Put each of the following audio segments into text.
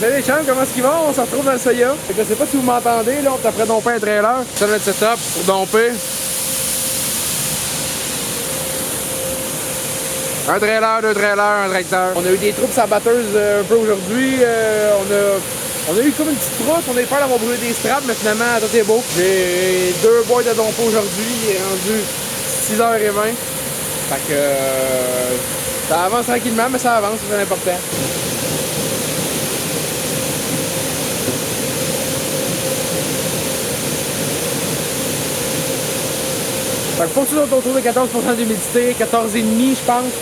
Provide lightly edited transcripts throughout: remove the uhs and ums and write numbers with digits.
Salut les chums, comment est-ce qu'ils vont? On se retrouve dans le Soya. Je sais pas si vous m'entendez, là, on est après domper un trailer. C'est notre setup pour domper. Un trailer, deux trailers, un tracteur. On a eu des troupes sabateuses un peu aujourd'hui. On a eu comme une petite route, on a eu peur d'avoir brûlé des straps, mais finalement tout est beau. J'ai 2 boîtes de domper aujourd'hui, il est rendu 6h20. Fait que ça avance tranquillement, mais ça avance, c'est important. Fait que faut que tu sois autour de 14% d'humidité, 14,5 je pense.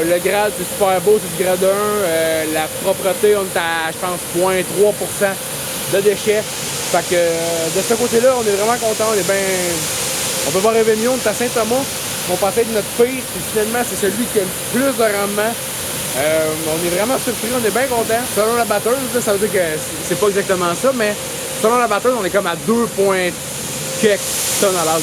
Le grade c'est super beau, c'est du grade 1. La propreté, on est à, je pense, 0,3% de déchets. Fait que de ce côté-là, on est vraiment content, on est bien. On peut pas rêver mieux, on est à Saint-Thomas. On pensait être notre pire, puis finalement c'est celui qui a le plus de rendement. On est vraiment surpris, on est bien content. Selon la batteuse, là, ça veut dire que c'est pas exactement ça, mais selon la batteuse, on est comme à 2 points quelques tonnes à l'heure.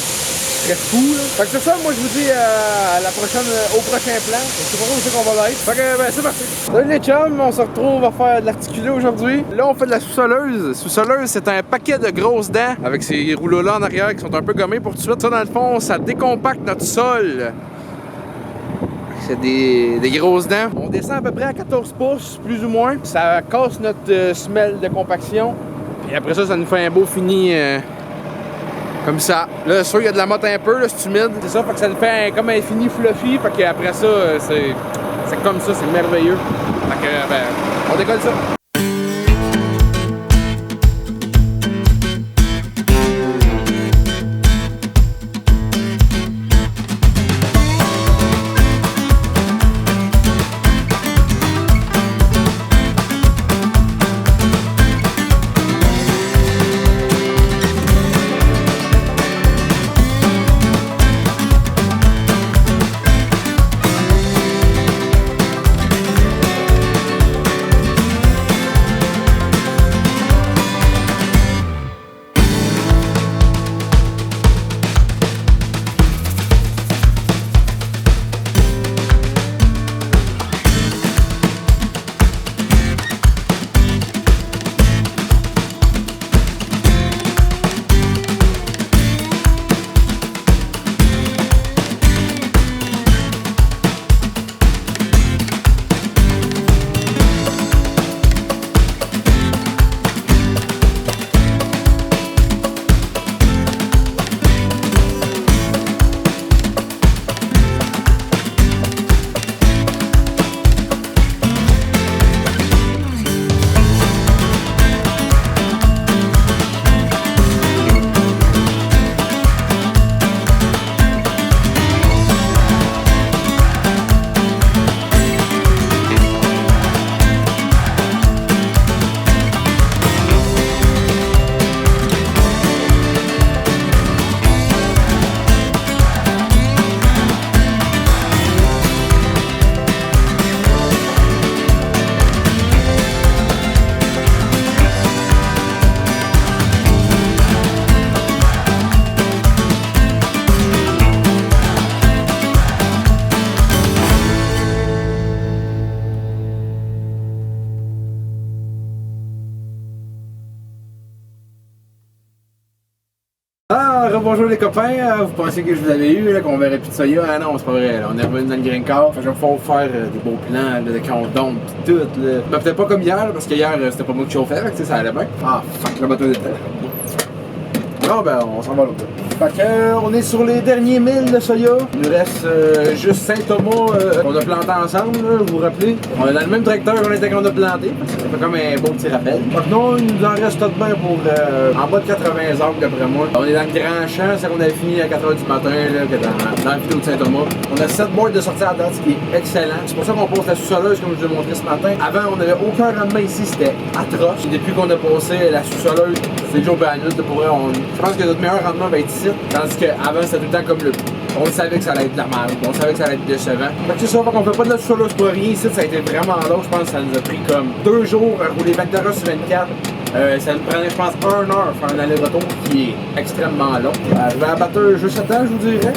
Très fou, là. Fait que c'est ça, moi je vous dis à la prochaine, au prochain plan. Je sais pas où c'est qu'on va être. Fait que ben c'est parti. Salut les chums, on se retrouve à faire de l'articulé aujourd'hui. Là on fait de la sous-soleuse. Sous-soleuse, c'est un paquet de grosses dents avec ces rouleaux-là en arrière qui sont un peu gommés pour tout de suite. Ça dans le fond, ça décompacte notre sol. C'est des grosses dents. On descend à peu près à 14 pouces, plus ou moins. Ça casse notre semelle de compaction. Et après ça, ça nous fait un beau fini. Comme ça. Là, c'est sûr, il y a de la motte un peu, là, c'est humide. C'est ça, fait que ça le fait comme un fini fluffy. Fait qu'après ça, c'est comme ça, c'est merveilleux. Fait que, ben, on décolle ça. Bonjour les copains, vous pensez que je vous avais eu, qu'on verrait plus de Soya? Ah non, c'est pas vrai, là. On est revenu dans le Green Car, il va falloir faire des beaux plans, là, quand on dompe pis tout. Là. Ben, peut-être pas comme hier, parce qu'hier c'était pas moi qui chauffais, ça allait bien. Ah fuck, le bateau était là. Non ben on s'en va l'autre. Fait que, on est sur les derniers 1000 de Soya. Il nous reste juste Saint-Thomas qu'on a planté ensemble, là, vous vous rappelez? On est dans le même tracteur qu'on était quand on a planté. Ça fait comme un beau petit rappel. Fait que non, il nous en reste tout de bien pour en bas de 80 heures d'après moi. On est dans le grand champ, c'est qu'on avait fini à 4h du matin là, dans la vidéo de Saint-Thomas. On a 7 boîtes de sortie à date, ce qui est excellent. C'est pour ça qu'on pose la sous-soleuse comme je vous ai montré ce matin. Avant, on n'avait aucun rendement ici, c'était atroce. Depuis qu'on a passé la sous-soleuse, c'est Joe Banus, pour vrai, je pense que notre meilleur rendement va être ici. Tandis qu'avant, c'était tout le temps comme le. On savait que ça allait être de la merde, on savait que ça allait être décevant. Fait que c'est ça, qu'on fait pas de la sous-soleuse pour rien ici, ça a été vraiment long. Je pense que ça nous a pris comme 2 jours à rouler 24 heures sur 24. Ça nous prenait, je pense, 1 heure faire un aller-retour qui est extrêmement long. Je vais abattre juste à temps, je vous dirais.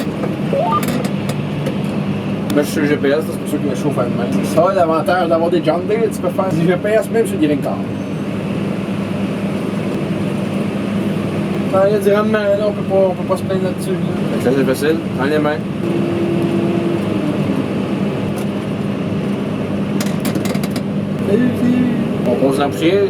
Moi, je suis sur le GPS, c'est pour ça que je chauffe à demain. C'est ça l'avantage d'avoir des John Deere, tu peux faire du GPS même sur des Green-Car. Il y a du rendement, là, on peut pas se plaindre là-dessus. Là. Ça, c'est facile, dans les mains. On pose la poussière.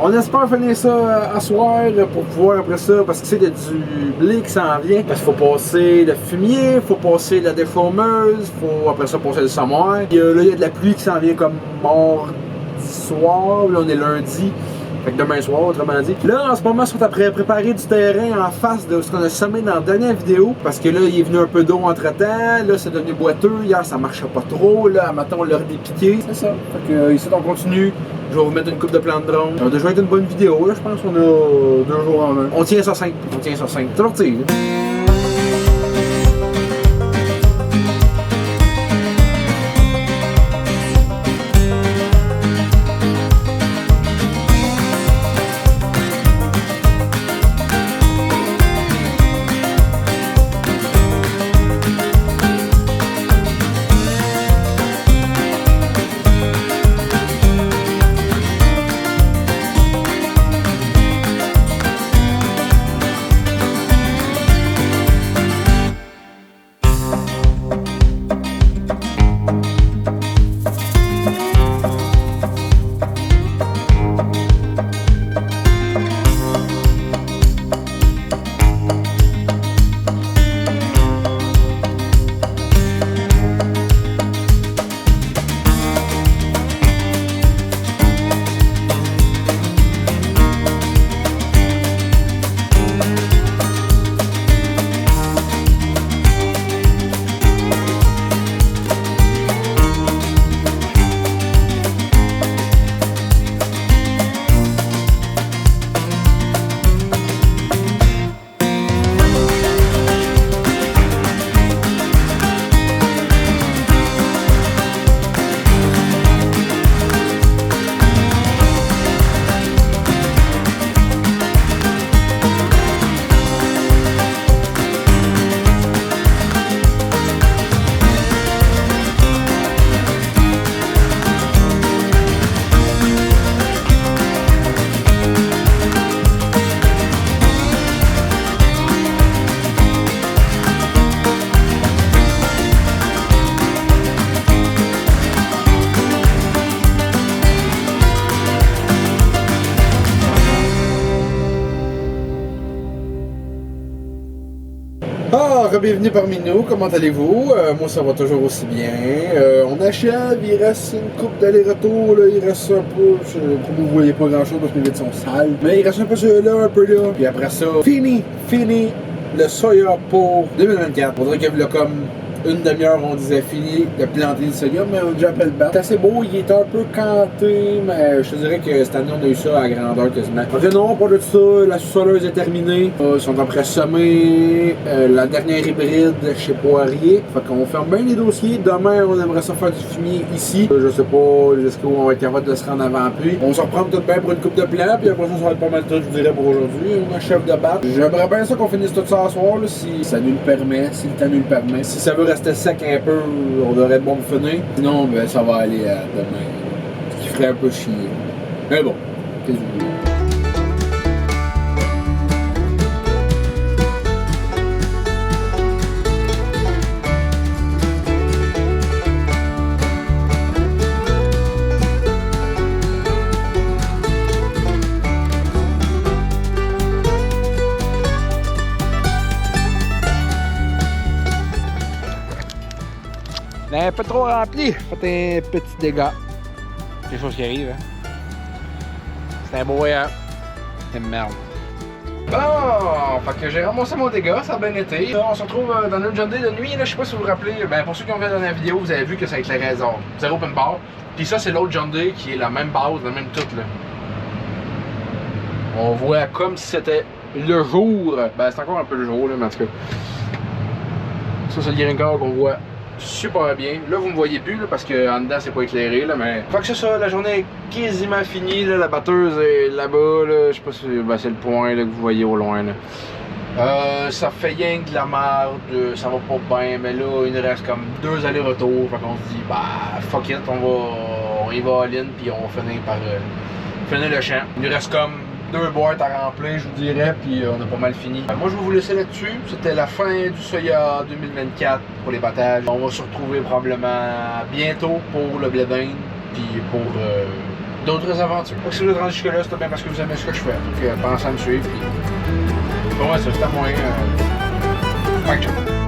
On espère finir ça à soir pour pouvoir après ça, parce que c'est du blé qui s'en vient. Parce qu'il faut passer le fumier, il faut passer la déchaumeuse, il faut après ça passer le semoir. Là, il y a de la pluie qui s'en vient comme mardi soir, là on est lundi. Fait que demain soir, autrement dit. Là, en ce moment, ils sont après préparer du terrain en face de ce qu'on a semé dans la dernière vidéo. Parce que là, il est venu un peu d'eau entre-temps. Là, c'est devenu boiteux. Hier, ça marchait pas trop. Là, maintenant, on l'a redépiqué. C'est ça. Fait que ici, on continue. Je vais vous mettre une coupe de plants de drone. Ça va déjà être une bonne vidéo. Là, je pense qu'on a 2 jours en un. On tient sur 5. On tient sur 5. Toujours tir. Bienvenue parmi nous, comment allez-vous? Moi ça va toujours aussi bien. On achève, il reste une coupe d'aller-retour, il reste un peu, comme vous voyez pas grand chose parce que les vitres sont sales. Mais il reste un peu là, un peu là. Puis après ça, fini le soya pour 2024. On dirait qu'il y a comme une demi-heure, on disait fini de planter le soya, mais on a déjà appelé le bat. C'est assez beau, il est un peu canté, mais je te dirais que cette année on a eu ça à grandeur quasiment. Après non, pas de ça, la soleuse est terminée. Ils sont après semer la dernière hybride chez Poirier. Fait qu'on ferme bien les dossiers. Demain, on aimerait ça faire du fumier ici. Je sais pas jusqu'où on va être capable de se rendre avant pluie. On se reprend tout bien pour une coupe de plants, puis après ça va être pas mal de temps, je vous dirais, pour aujourd'hui. On achève de battre. J'aimerais bien ça qu'on finisse tout ça à soir, là, si ça nous le permet, si le temps nous le permet. Si ça veut rester sec un peu, on devrait être bon pour finir. Sinon, ben, ça va aller à demain. Ce qui ferait un peu chier. Mais bon, qu'est-ce que vous voulez? Un peu trop rempli, fait un petit dégât. Quelque chose qui arrive, hein. C'est un beau c'est une merde. Bon, fait que j'ai ramassé mon dégât, ça a bien été. Là, on se retrouve dans notre journée de nuit, là, je sais pas si vous vous rappelez, ben pour ceux qui ont vu dans la vidéo, vous avez vu que ça éclairait zéro open bar. Puis ça, c'est l'autre John Deere qui est la même base, la même toute, là. On voit comme si c'était le jour. Ben c'est encore un peu le jour, là, mais en tout cas. Ça, c'est le Green-Car qu'on voit super bien. Là, vous me voyez plus là, parce qu'en dedans, c'est pas éclairé. Là, mais fait que c'est ça, la journée est quasiment finie. Là, la batteuse est là-bas. Là. Je sais pas si ben, c'est le point là, que vous voyez au loin. Là. Ça fait rien que de la merde, ça va pas bien, mais là, il nous reste comme 2 allers-retours, fait qu'on se dit, bah, fuck it, on y va all-in, puis on va finir par finir le champ. Il nous reste comme 2 boîtes à remplir, je vous dirais, puis on a pas mal fini. Moi, je vais vous laisser là-dessus. C'était la fin du Soya 2024 pour les battages. On va se retrouver probablement bientôt pour le blé d'Inde, puis pour d'autres aventures. Donc, si vous êtes rendu jusque-là, c'est bien parce que vous aimez ce que je fais. Donc, pensez à me suivre, puis pour moi, c'est à moins. Bye, ciao.